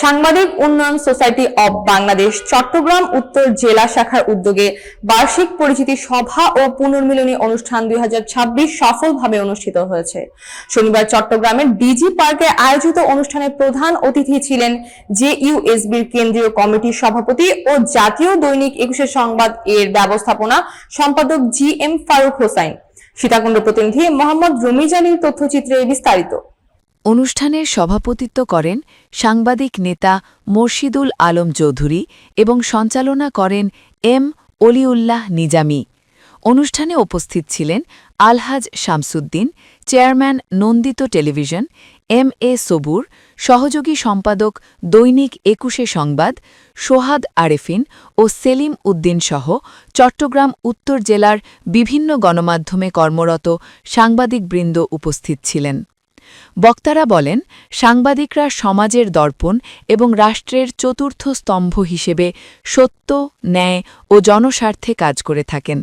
সাংবাদিক উন্নয়ন society of Bangladesh Chittagong উত্তর জেলা শাখার উদ্যোগে বার্ষিক পরিচিতি সভা ও পুনর্মিলনী অনুষ্ঠান 2026 সফলভাবে অনুষ্ঠিত হয়েছে। শনিবার চট্টগ্রামের ডিজি পার্কে আয়োজিত অনুষ্ঠানে প্রধান অতিথি ছিলেন জেইউএসবির কেন্দ্রীয় কমিটির সভাপতি ও জাতীয় দৈনিক 21 সংবাদ এর ব্যবস্থাপনা সম্পাদক জিএম ফারুক হোসাইন। সীতাকুণ্ড প্রতিনিধি মোহাম্মদ রমিজ আলীর তথ্যচিত্রে বিস্তারিত। অনুষ্ঠানের সভাপতিত্ব করেন সাংবাদিক নেতা মোর্শিদুল আলম চৌধুরী এবং সঞ্চালনা করেন এম অলিউল্লাহ নিজামী। অনুষ্ঠানে উপস্থিত ছিলেন আলহাজ Shamsuddin, chairman Nondito television, M A সবুর, সহযোগী সম্পাদক দৈনিক 21 সংবাদ সোহাদ আরেফিন ও সেলিম উদ্দিন সহ চট্টগ্রাম উত্তর জেলার বিভিন্ন গণমাধ্যমে কর্মরত সাংবাদিকবৃন্দ উপস্থিত ছিলেন। বক্তারা বলেন, সাংবাদিকরা সমাজের দর্পণ এবং রাষ্ট্রের চতুর্থ স্তম্ভ হিসেবে সত্য, ন্যায় ও জনস্বার্থে কাজ করে থাকেন।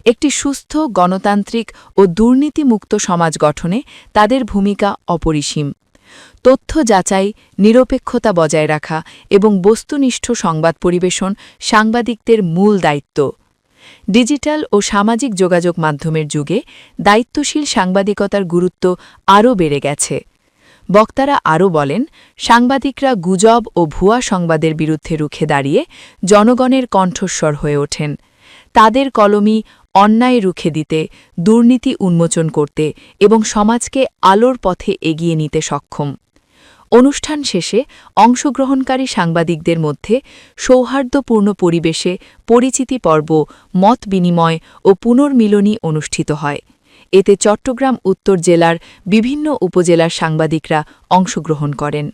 একটি সুস্থ, গণতান্ত্রিক ও দুর্নীতিমুক্ত সমাজ গঠনে তাদের ভূমিকা অপরিসীম। তথ্য যাচাই, নিরপেক্ষতা বজায় রাখা এবং বস্তুনিষ্ঠ সংবাদ পরিবেশন সাংবাদিকদের মূল দায়িত্ব। ডিজিটাল ও সামাজিক যোগাযোগ মাধ্যমের যুগে দায়িত্বশীল সাংবাদিকতার গুরুত্ব আরও বেড়ে গেছে। বক্তারা আরও বলেন, সাংবাদিকরা গুজব ও ভুয়া সংবাদের বিরুদ্ধে রুখে দাঁড়িয়ে জনগণের কণ্ঠস্বর হয়ে ওঠেন। তাদের কলমই অন্যায় রুখে দিতে, দুর্নীতি উন্মোচন করতে এবং সমাজকে আলোর পথে এগিয়ে নিতে সক্ষম। অনুষ্ঠান শেষে অংশগ্রহণকারী সাংবাদিকদের মধ্যে সৌহার্দ্যপূর্ণ পরিবেশে পরিচিতি পর্ব, মত বিনিময় ও পুনর্মিলনী অনুষ্ঠিত হয়। এতে চট্টগ্রাম উত্তর জেলার বিভিন্ন উপজেলার সাংবাদিকরা অংশগ্রহণ করেন।